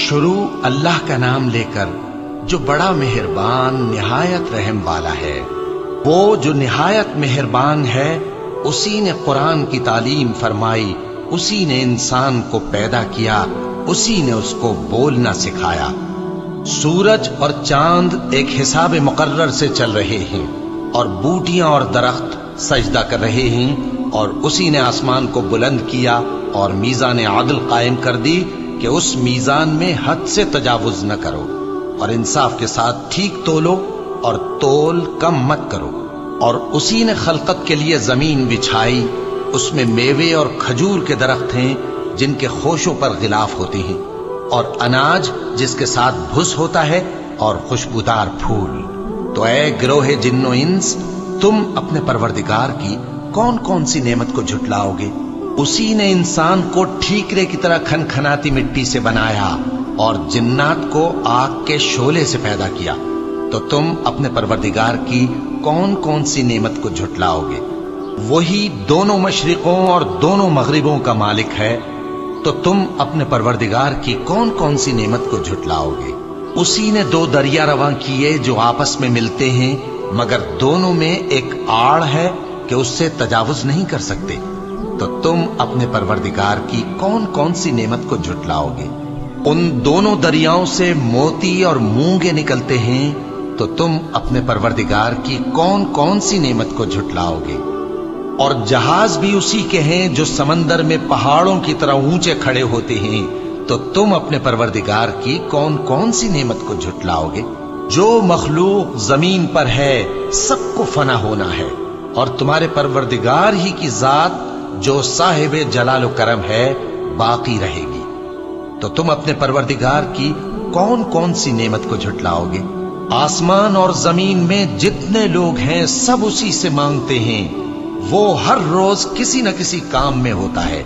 شروع اللہ کا نام لے کر جو بڑا مہربان نہایت رحم والا ہے۔ وہ جو نہایت مہربان ہے اسی نے قرآن کی تعلیم فرمائی، اسی نے انسان کو پیدا کیا، اسی نے اس کو بولنا سکھایا۔ سورج اور چاند ایک حساب مقرر سے چل رہے ہیں، اور بوٹیاں اور درخت سجدہ کر رہے ہیں، اور اسی نے آسمان کو بلند کیا اور میزان عدل قائم کر دی کہ اس میزان میں حد سے تجاوز نہ کرو، اور انصاف کے ساتھ ٹھیک تولو اور تول کم مت کرو۔ اور اسی نے خلقت کے لیے زمین بچھائی، اس میں میوے اور کھجور کے درخت ہیں جن کے خوشوں پر غلاف ہوتے ہیں، اور اناج جس کے ساتھ بھس ہوتا ہے، اور خوشبودار پھول۔ تو اے گروہ جن و انس، تم اپنے پروردگار کی کون کون سی نعمت کو جھٹلاؤ گے؟ اسی نے انسان کو ٹھیکرے کی طرح کھنکھناتی مٹی سے بنایا اور جنات کو آگ کے شعلے سے پیدا کیا۔ تو تم اپنے پروردگار کی کون کون سی نعمت کو جھٹلاؤ گے؟ وہی دونوں مشرقوں اور دونوں مغربوں کا مالک ہے، تو تم اپنے پروردگار کی کون کون سی نعمت کو جھٹلاؤ گے؟ اسی نے دو دریا رواں کیے جو آپس میں ملتے ہیں، مگر دونوں میں ایک آڑ ہے کہ اس سے تجاوز نہیں کر سکتے۔ تو تم اپنے پروردگار کی کون کون سی نعمت کو جھٹلاؤ گے؟ ان دونوں دریاؤں سے موتی اور مونگے نکلتے ہیں، تو تم اپنے پروردگار کی کون کون سی نعمت کو جھٹلاؤ گے؟ اور جہاز بھی اسی کے ہیں جو سمندر میں پہاڑوں کی طرح اونچے کھڑے ہوتے ہیں، تو تم اپنے پروردگار کی کون کون سی نعمت کو جھٹلاؤ گے؟ جو مخلوق زمین پر ہے سب کو فنا ہونا ہے، اور تمہارے پروردگار ہی کی ذات جو صاحب جلال و کرم ہے باقی رہے گی۔ تو تم اپنے پروردگار کی کون کون سی نعمت کو جھٹلاؤ گے؟ آسمان اور زمین میں جتنے لوگ ہیں سب اسی سے مانگتے ہیں، وہ ہر روز کسی نہ کسی کام میں ہوتا ہے۔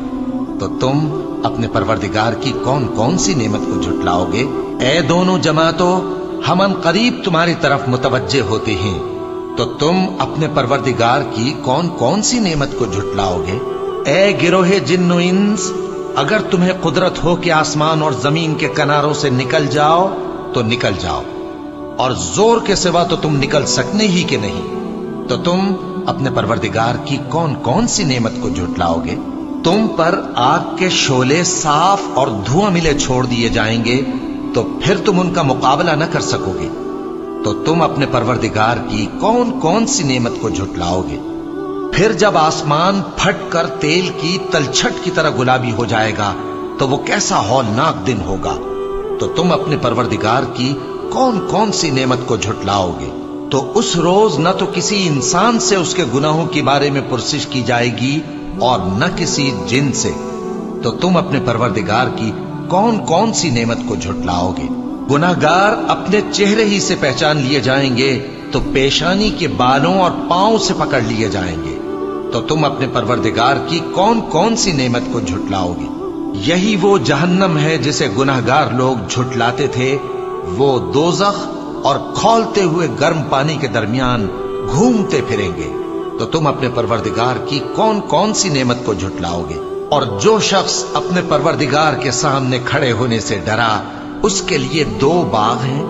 تو تم اپنے پروردگار کی کون کون سی نعمت کو جھٹلاؤ گے؟ اے دونوں جماعتوں، ہم ان قریب تمہاری طرف متوجہ ہوتے ہیں، تو تم اپنے پروردگار کی کون کون سی نعمت کو جھٹلاؤ گے؟ اے گروہ جن و انس، اگر تمہیں قدرت ہو کہ آسمان اور زمین کے کناروں سے نکل جاؤ تو نکل جاؤ، اور زور کے سوا تو تم نکل سکنے ہی کہ نہیں، تو تم اپنے پروردگار کی کون کون سی نعمت کو جھٹلاؤ گے؟ تم پر آگ کے شعلے صاف اور دھواں ملے چھوڑ دیے جائیں گے، تو پھر تم ان کا مقابلہ نہ کر سکو گے۔ تو تم اپنے پروردگار کی کون کون سی نعمت کو جھٹلاؤ گے؟ پھر جب آسمان پھٹ کر تیل کی تلچھٹ کی طرح گلابی ہو جائے گا تو وہ کیسا ہولناک دن ہوگا۔ تو تم اپنے پروردگار کی کون کون سی نعمت کو جھٹلاؤ گے؟ تو اس روز نہ تو کسی انسان سے اس کے گناہوں کے بارے میں پرسش کی جائے گی اور نہ کسی جن سے۔ تو تم اپنے پروردگار کی کون کون سی نعمت کو جھٹلاؤ گے؟ گناہگار اپنے چہرے ہی سے پہچان لیے جائیں گے، تو پیشانی کے بالوں اور پاؤں سے پکڑ لیے جائیں گے۔ تو تم اپنے پروردگار کی کون کون سی نعمت کو جھٹلاؤ گے؟ یہی وہ جہنم ہے جسے گناہگار لوگ جھٹلاتے تھے، وہ دوزخ اور کھولتے ہوئے گرم پانی کے درمیان گھومتے پھریں گے۔ تو تم اپنے پروردگار کی کون کون سی نعمت کو جھٹلاؤ گے؟ اور جو شخص اپنے پروردگار کے سامنے کھڑے ہونے سے ڈرا، اس کے لیے دو باغ ہیں۔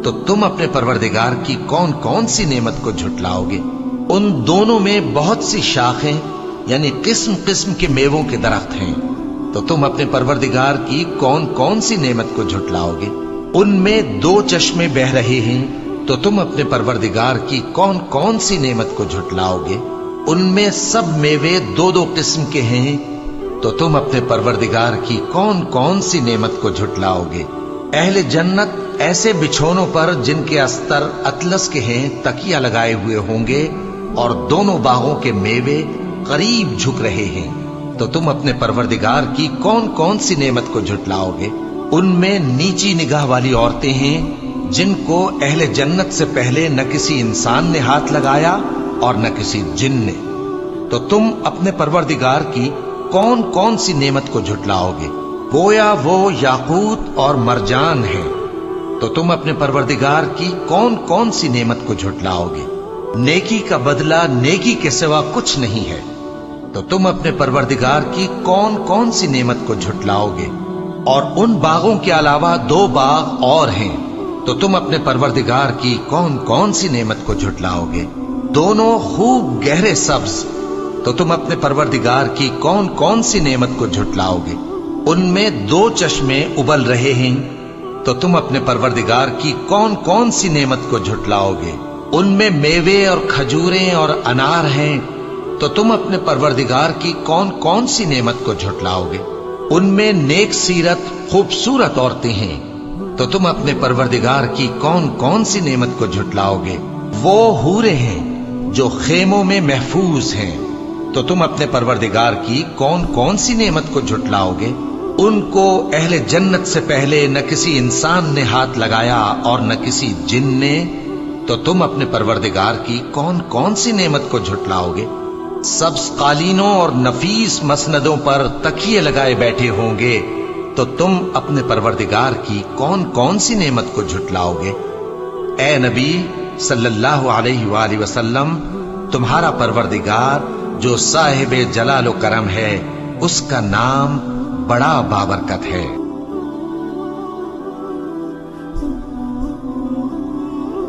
تو تم اپنے پروردگار کی کون کون سی نعمت کو جھٹلاؤ گے؟ ان دونوں میں بہت سی شاخیں یعنی قسم قسم کے میووں کے درخت ہیں۔ تو تم اپنے پروردگار کی کون کون سی نعمت کو جھٹلاؤ گے؟ ان میں دو چشمے بہ رہے ہیں، تو تم اپنے پروردگار کی کون کون سی نعمت کو جھٹلاؤ گے؟ ان میں سب میوے دو دو قسم کے ہیں، تو تم اپنے پروردگار کی کون کون سی نعمت کو جھٹلاؤ گے؟ اہل جنت ایسے بچھونوں پر جن کے استر اطلس کے ہیں تکیہ لگائے ہوئے ہوں گے، اور دونوں باغوں کے میوے قریب جھک رہے ہیں۔ تو تم اپنے پروردگار کی کون کون سی نعمت کو جھٹلاؤ گے؟ ان میں نیچی نگاہ والی عورتیں ہیں جن کو اہل جنت سے پہلے نہ کسی انسان نے ہاتھ لگایا اور نہ کسی جن نے۔ تو تم اپنے پروردگار کی کون کون سی نعمت کو جھٹلاؤ گے؟ گویا وہ یاقوت اور مرجان ہیں۔ تو تم اپنے پروردگار کی کون کون سی نعمت کو جھٹلاؤ گے؟ نیکی کا بدلہ نیکی کے سوا کچھ نہیں ہے۔ تو تم اپنے پروردگار کی کون کون سی نعمت کو جھٹلاؤ گے؟ اور ان باغوں کے علاوہ 2 باغ اور ہیں، تو تم اپنے پروردگار کی کون کون سی نعمت کو جھٹلاؤ گے؟ دونوں خوب گہرے سبز، تو تم اپنے پروردگار کی کون کون سی نعمت کو جھٹلاؤ گے؟ ان میں 2 چشمے ابل رہے ہیں، تو تم اپنے پروردگار کی کون کون سی نعمت کو جھٹلاؤ گے؟ ان میں میوے اور کھجوریں اور انار ہیں، تو تم اپنے پروردگار کی کون کون سی نعمت کو جھٹلاؤ گے؟ ان میں نیک سیرت خوبصورت عورتیں ہیں، تو تم اپنے پروردگار کی کون کون سی نعمت کو جھٹلاؤ گے؟ وہ حوریں ہیں جو خیموں میں محفوظ ہیں، تو تم اپنے پروردگار کی کون کون سی نعمت کو جھٹلاؤ گے؟ ان کو اہل جنت سے پہلے نہ کسی انسان نے ہاتھ لگایا اور نہ کسی جن نے، تو تم اپنے پروردگار کی کون کون سی نعمت کو جھٹلاؤ گے؟ سبز قالینوں اور نفیس مسندوں پر تکیے لگائے بیٹھے ہوں گے، تو تم اپنے پروردگار کی کون کون سی نعمت کو جھٹلاؤ گے؟ اے نبی صلی اللہ علیہ وآلہ وسلم، تمہارا پروردگار جو صاحب جلال و کرم ہے، اس کا نام بڑا بابرکت ہے۔